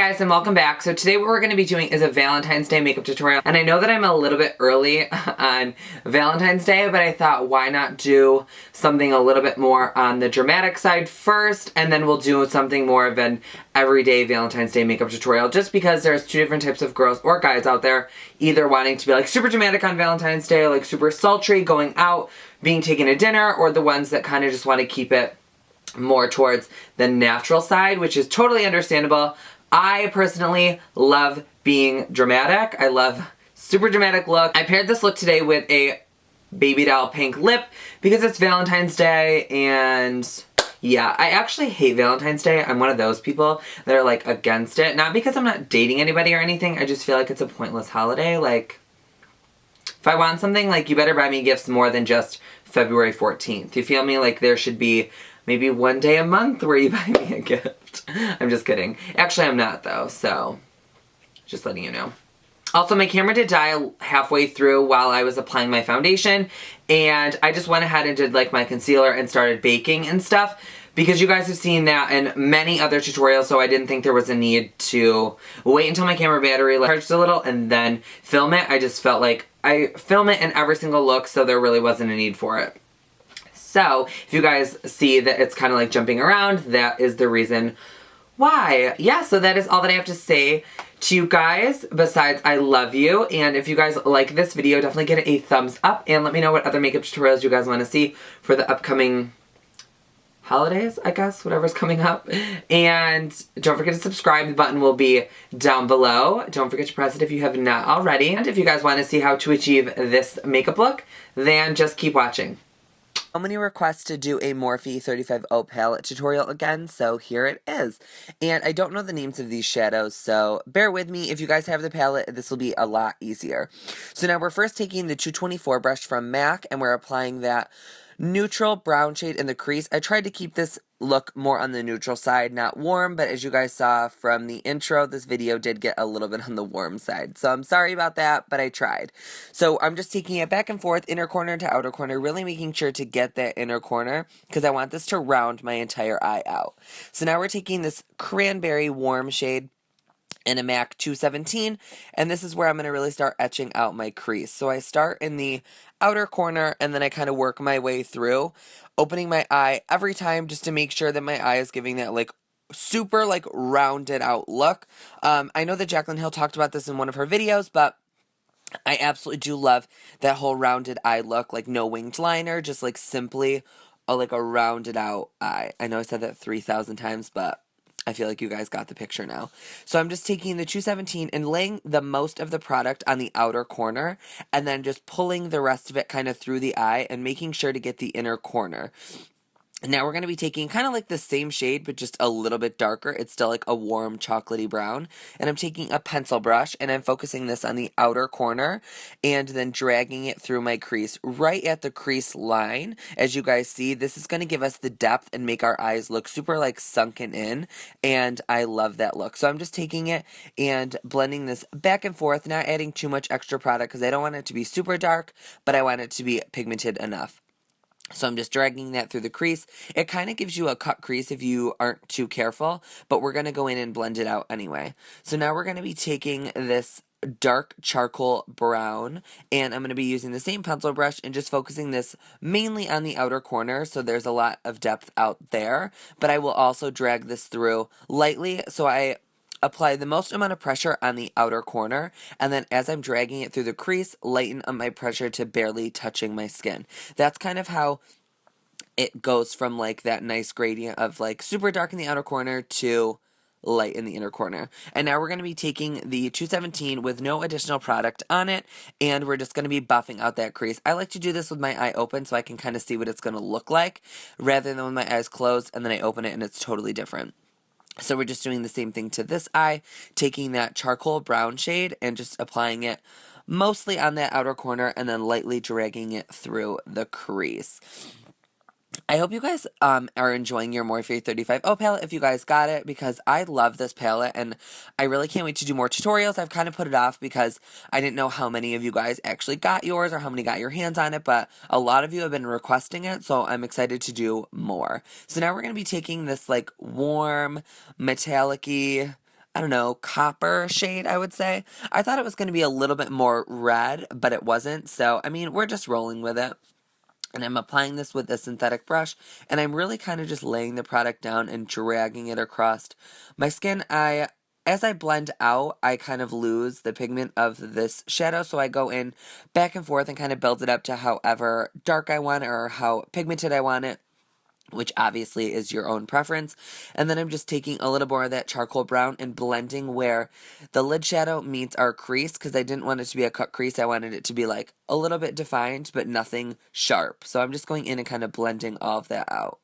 guys, and welcome back. So today what we're going to be doing is a Valentine's Day makeup tutorial. And I know that I'm a little bit early on Valentine's Day, but I thought why not do something a little bit more on the dramatic side first, and then we'll do something more of an everyday Valentine's Day makeup tutorial, just because there's two different types of girls or guys out there, either wanting to be like super dramatic on Valentine's Day, like super sultry, going out, being taken to dinner, or the ones that kind of just want to keep it more towards the natural side, which is totally understandable. I personally love being dramatic. I love super dramatic look. I paired this look today with a baby doll pink lip because it's Valentine's Day, and yeah, I actually hate Valentine's Day. I'm one of those people that are like against it. Not because I'm not dating anybody or anything. I just feel like it's a pointless holiday. Like, if I want something, like, you better buy me gifts more than just February 14th. You feel me? Like, there should be maybe one day a month where you buy me a gift. I'm just kidding. Actually, I'm not, though, so just letting you know. Also, my camera did die halfway through while I was applying my foundation, and I just went ahead and did, like, my concealer and started baking and stuff, because you guys have seen that in many other tutorials, so I didn't think there was a need to wait until my camera battery charged a little and then film it. I just felt like I film it in every single look, so there really wasn't a need for it. So, if you guys see that it's kind of like jumping around, that is the reason why. Yeah, so that is all that I have to say to you guys, besides I love you. And if you guys like this video, definitely give it a thumbs up and let me know what other makeup tutorials you guys want to see for the upcoming holidays, I guess, whatever's coming up. And don't forget to subscribe. The button will be down below. Don't forget to press it if you have not already. And if you guys want to see how to achieve this makeup look, then just keep watching. So many requests to do a Morphe 35O palette tutorial again, so here it is. And I don't know the names of these shadows, so bear with me. If you guys have the palette, this will be a lot easier. So now we're first taking the 224 brush from MAC, and we're applying that neutral brown shade in the crease. I tried to keep this look more on the neutral side, not warm, but as you guys saw from the intro, this video did get a little bit on the warm side. So I'm sorry about that, but I tried. So I'm just taking it back and forth, inner corner to outer corner, really making sure to get that inner corner because I want this to round my entire eye out. So now we're taking this cranberry warm shade in a MAC 217, and this is where I'm going to really start etching out my crease. So I start in the outer corner, and then I kind of work my way through, opening my eye every time just to make sure that my eye is giving that, like, super, like, rounded out look. I know that Jaclyn Hill talked about this in one of her videos, but I absolutely do love that whole rounded eye look, like no winged liner, just, like, simply, like, a rounded out eye. I know I said that 3,000 times, but I feel like you guys got the picture now. So I'm just taking the 217 and laying the most of the product on the outer corner and then just pulling the rest of it kind of through the eye and making sure to get the inner corner. And now we're going to be taking kind of like the same shade, but just a little bit darker. It's still like a warm chocolatey brown. And I'm taking a pencil brush and I'm focusing this on the outer corner and then dragging it through my crease right at the crease line. As you guys see, this is going to give us the depth and make our eyes look super like sunken in. And I love that look. So I'm just taking it and blending this back and forth, not adding too much extra product because I don't want it to be super dark, but I want it to be pigmented enough. So I'm just dragging that through the crease. It kind of gives you a cut crease if you aren't too careful, but we're going to go in and blend it out anyway. So now we're going to be taking this dark charcoal brown, and I'm going to be using the same pencil brush and just focusing this mainly on the outer corner, so there's a lot of depth out there, but I will also drag this through lightly, so I apply the most amount of pressure on the outer corner, and then as I'm dragging it through the crease, lighten up my pressure to barely touching my skin. That's kind of how it goes from like that nice gradient of like super dark in the outer corner to light in the inner corner. And now we're going to be taking the 217 with no additional product on it, and we're just going to be buffing out that crease. I like to do this with my eye open so I can kind of see what it's going to look like, rather than with my eyes closed and then I open it and it's totally different. So we're just doing the same thing to this eye, taking that charcoal brown shade and just applying it mostly on that outer corner and then lightly dragging it through the crease. I hope you guys are enjoying your Morphe 35O palette if you guys got it, because I love this palette and I really can't wait to do more tutorials. I've kind of put it off because I didn't know how many of you guys actually got yours or how many got your hands on it, but a lot of you have been requesting it, so I'm excited to do more. So now we're going to be taking this like warm, metallic-y, I don't know, copper shade, I would say. I thought it was going to be a little bit more red, but it wasn't. So, I mean, we're just rolling with it. And I'm applying this with a synthetic brush, and I'm really kind of just laying the product down and dragging it across my skin. As I blend out, I kind of lose the pigment of this shadow, so I go in back and forth and kind of build it up to however dark I want it or how pigmented I want it, which obviously is your own preference. And then I'm just taking a little more of that charcoal brown and blending where the lid shadow meets our crease, because I didn't want it to be a cut crease. I wanted it to be like a little bit defined, but nothing sharp. So I'm just going in and kind of blending all of that out.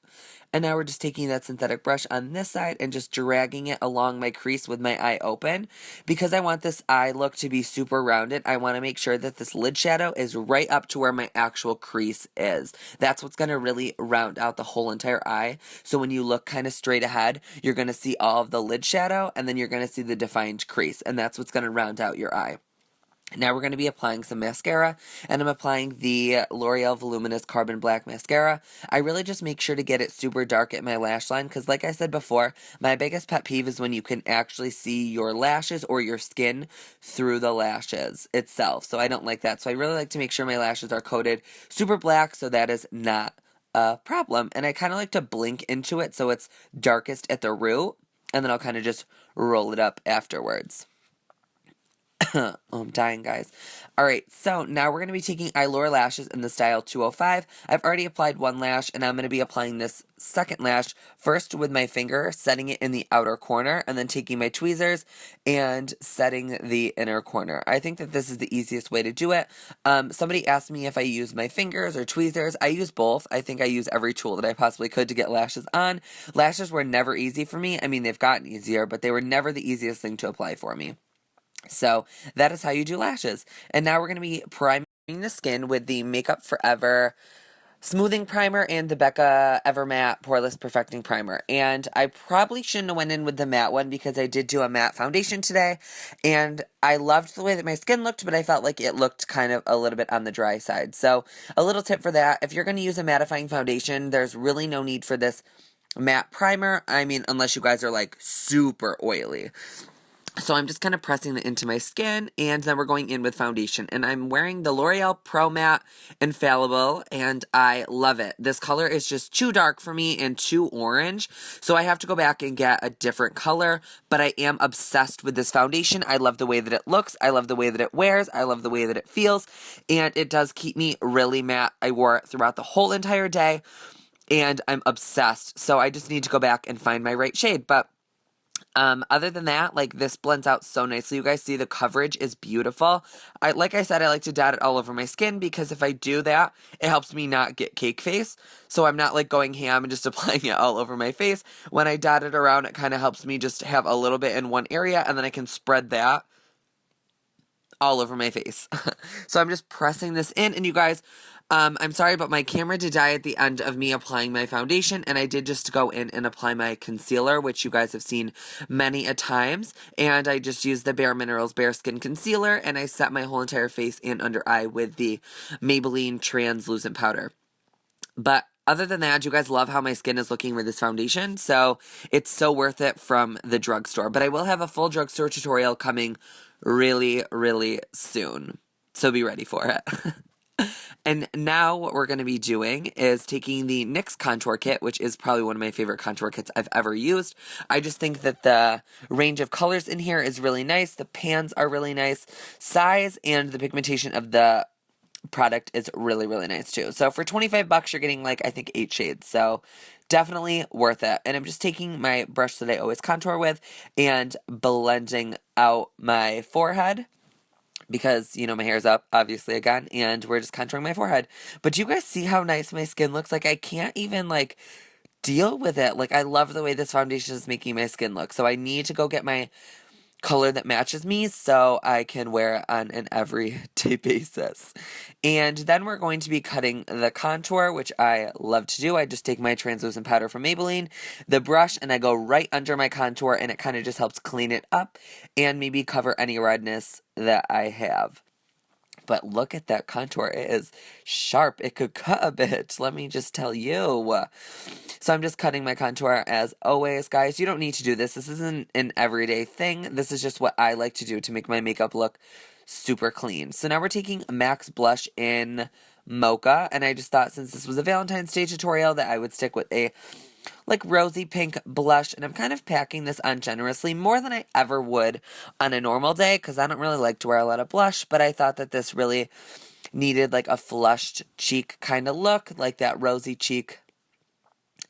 And now we're just taking that synthetic brush on this side and just dragging it along my crease with my eye open. Because I want this eye look to be super rounded, I want to make sure that this lid shadow is right up to where my actual crease is. That's what's going to really round out the whole entire eye. So when you look kind of straight ahead, you're going to see all of the lid shadow, and then you're going to see the defined crease. And that's what's going to round out your eye. Now we're going to be applying some mascara, and I'm applying the L'Oreal Voluminous Carbon Black Mascara. I really just make sure to get it super dark at my lash line, because like I said before, my biggest pet peeve is when you can actually see your lashes or your skin through the lashes itself. So I don't like that. So I really like to make sure my lashes are coated super black, so that is not a problem. And I kind of like to blink into it so it's darkest at the root, and then I'll kind of just roll it up afterwards. Oh, I'm dying, guys. Alright, so now we're going to be taking Eylure Lashes in the style 205. I've already applied one lash, and I'm going to be applying this second lash first with my finger, setting it in the outer corner, and then taking my tweezers and setting the inner corner. I think that this is the easiest way to do it. Somebody asked me if I use my fingers or tweezers. I use both. I think I use every tool that I possibly could to get lashes on. Lashes were never easy for me. I mean, they've gotten easier, but they were never the easiest thing to apply for me. So that is how you do lashes. And now we're going to be priming the skin with the Makeupforever Smoothing Primer and the Becca Ever Matte Poreless Perfecting Primer. And I probably shouldn't have went in with the matte one because I did do a matte foundation today. And I loved the way that my skin looked, but I felt like it looked kind of a little bit on the dry side. So a little tip for that, if you're going to use a mattifying foundation, there's really no need for this matte primer. I mean, unless you guys are like super oily. So I'm just kind of pressing it into my skin, and then we're going in with foundation. And I'm wearing the L'Oreal Pro Matte Infallible, and I love it. This color is just too dark for me and too orange, so I have to go back and get a different color. But I am obsessed with this foundation. I love the way that it looks. I love the way that it wears. I love the way that it feels, and it does keep me really matte. I wore it throughout the whole entire day, and I'm obsessed. So I just need to go back and find my right shade. But other than that, like, this blends out so nicely. You guys see the coverage is beautiful. Like I said, I like to dot it all over my skin because if I do that, it helps me not get cake face. So I'm not like going ham and just applying it all over my face. When I dot it around, it kind of helps me just have a little bit in one area, and then I can spread that all over my face. So I'm just pressing this in, and you guys, I'm sorry, but my camera did die at the end of me applying my foundation, and I did just go in and apply my concealer, which you guys have seen many a times, and I just used the BareMinerals BareSkin Concealer, and I set my whole entire face and under eye with the Maybelline Translucent Powder. But other than that, you guys love how my skin is looking with this foundation, so it's so worth it from the drugstore. But I will have a full drugstore tutorial coming really, really soon, so be ready for it. And now what we're going to be doing is taking the NYX Contour Kit, which is probably one of my favorite contour kits I've ever used. I just think that the range of colors in here is really nice. The pans are really nice. Size and the pigmentation of the product is really, really nice too. So for 25 bucks, you're getting like, I think 8 shades. So definitely worth it. And I'm just taking my brush that I always contour with and blending out my forehead. Because, you know, my hair's up, obviously, again, and we're just contouring my forehead. But do you guys see how nice my skin looks? Like, I can't even, like, deal with it. Like, I love the way this foundation is making my skin look. So I need to go get my color that matches me so I can wear it on an everyday basis. And then we're going to be cutting the contour, which I love to do. I just take my translucent powder from Maybelline, the brush, and I go right under my contour, and it kind of just helps clean it up and maybe cover any redness that I have. But look at that contour. It is sharp. It could cut a bit. Let me just tell you. So I'm just cutting my contour as always, guys. You don't need to do this. This isn't an everyday thing. This is just what I like to do to make my makeup look super clean. So now we're taking MAC's blush in Mocha. And I just thought since this was a Valentine's Day tutorial that I would stick with a like rosy pink blush, and I'm kind of packing this on generously, more than I ever would on a normal day, because I don't really like to wear a lot of blush, but I thought that this really needed like a flushed cheek kind of look, like that rosy cheek,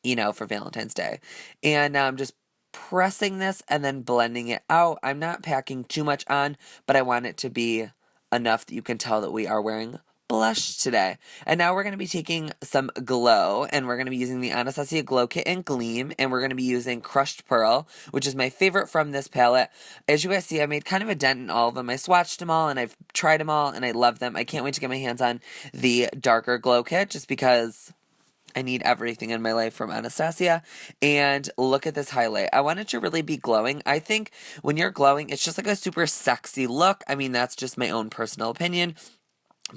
you know, for Valentine's Day. And now I'm just pressing this and then blending it out. I'm not packing too much on, but I want it to be enough that you can tell that we are wearing blush today. And now we're going to be taking some glow, and we're going to be using the Anastasia Glow Kit in Gleam, and we're going to be using Crushed Pearl, which is my favorite from this palette. As you guys see, I made kind of a dent in all of them. I swatched them all, and I've tried them all, and I love them. I can't wait to get my hands on the darker Glow Kit, just because I need everything in my life from Anastasia. And look at this highlight. I want it to really be glowing. I think when you're glowing, it's just like a super sexy look. I mean, that's just my own personal opinion.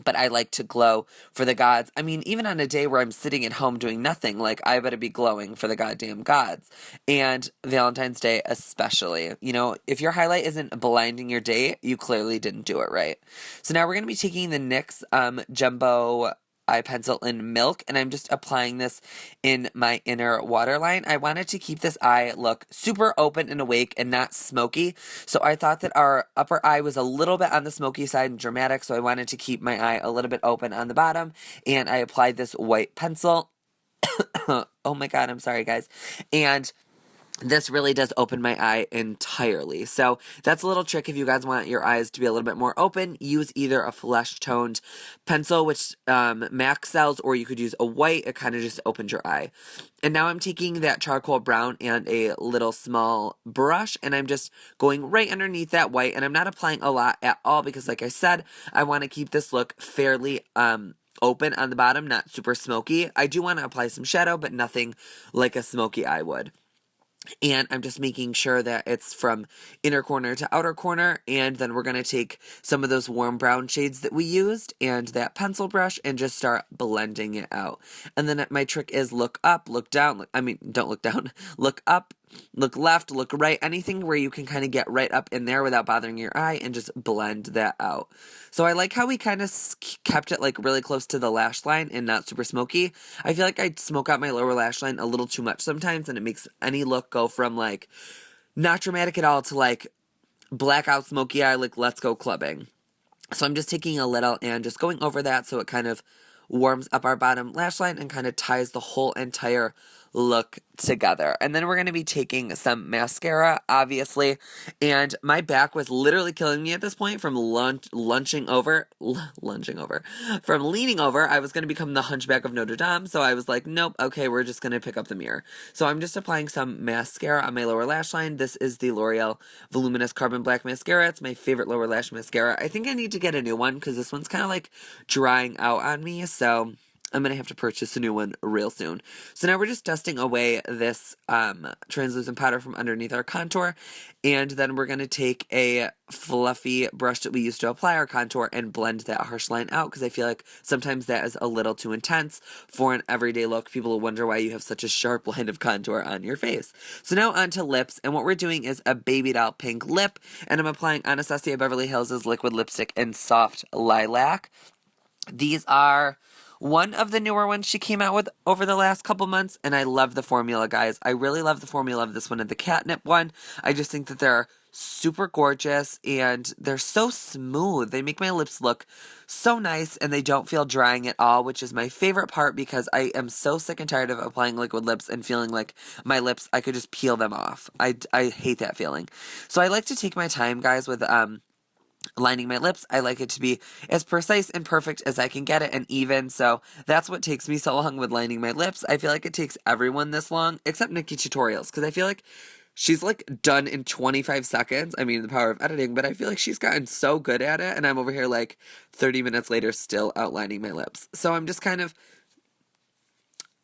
But I like to glow for the gods. I mean, even on a day where I'm sitting at home doing nothing, like, I better be glowing for the goddamn gods. And Valentine's Day especially. You know, if your highlight isn't blinding your day, you clearly didn't do it right. So now we're going to be taking the NYX Jumbo eye pencil in Milk, and I'm just applying this in my inner waterline. I wanted to keep this eye look super open and awake and not smoky, so I thought that our upper eye was a little bit on the smoky side and dramatic, so I wanted to keep my eye a little bit open on the bottom, and I applied this white pencil. Oh my god, I'm sorry guys. And this really does open my eye entirely. So that's a little trick if you guys want your eyes to be a little bit more open. Use either a flesh toned pencil, which MAC sells, or you could use a white. It kind of just opens your eye. And now I'm taking that charcoal brown and a little small brush, and I'm just going right underneath that white. And I'm not applying a lot at all because, like I said, I want to keep this look fairly open on the bottom, not super smoky. I do want to apply some shadow, but nothing like a smoky eye would. And I'm just making sure that it's from inner corner to outer corner. And then we're going to take some of those warm brown shades that we used and that pencil brush and just start blending it out. And then my trick is look up, look down. Don't look down. Look up, look left, look right. Anything where you can kind of get right up in there without bothering your eye and just blend that out. So I like how we kind of kept it like really close to the lash line and not super smoky. I feel like I smoke out my lower lash line a little too much sometimes, and it makes any look go from like not dramatic at all to like blackout smoky eye, like let's go clubbing. So I'm just taking a little and just going over that so it kind of warms up our bottom lash line and kind of ties the whole entire look together. And then we're going to be taking some mascara, obviously, and my back was literally killing me at this point from leaning over. I was going to become the Hunchback of Notre Dame, so I was like, nope, okay, we're just going to pick up the mirror. So I'm just applying some mascara on my lower lash line. This is the L'Oreal Voluminous Carbon Black Mascara. It's my favorite lower lash mascara. I think I need to get a new one because this one's kind of like drying out on me, so I'm going to have to purchase a new one real soon. So now we're just dusting away this translucent powder from underneath our contour. And then we're going to take a fluffy brush that we used to apply our contour and blend that harsh line out, because I feel like sometimes that is a little too intense for an everyday look. People will wonder why you have such a sharp line of contour on your face. So now onto lips. And what we're doing is a baby doll pink lip. And I'm applying Anastasia Beverly Hills' liquid lipstick in Soft Lilac. These are one of the newer ones she came out with over the last couple months, and I love the formula, guys. I really love the formula of this one and the catnip one. I just think that they're super gorgeous, and they're so smooth. They make my lips look so nice, and they don't feel drying at all, which is my favorite part because I am so sick and tired of applying liquid lips and feeling like my lips, I could just peel them off. I hate that feeling. So I like to take my time, guys, with lining my lips. I like it to be as precise and perfect as I can get it, and even, so that's what takes me so long with lining my lips. I feel like it takes everyone this long, except Nikki Tutorials, because I feel like she's like done in 25 seconds. I mean, the power of editing, but I feel like she's gotten so good at it, and I'm over here like 30 minutes later still outlining my lips. So I'm just kind of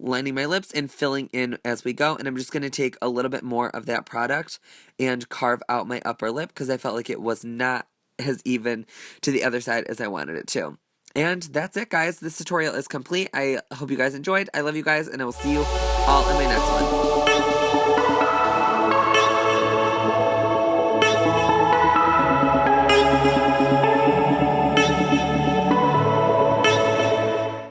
lining my lips and filling in as we go, and I'm just going to take a little bit more of that product and carve out my upper lip because I felt like it was not as even to the other side as I wanted it to. And that's it, guys. This tutorial is complete. I hope you guys enjoyed. I love you guys, and I will see you all in my next one.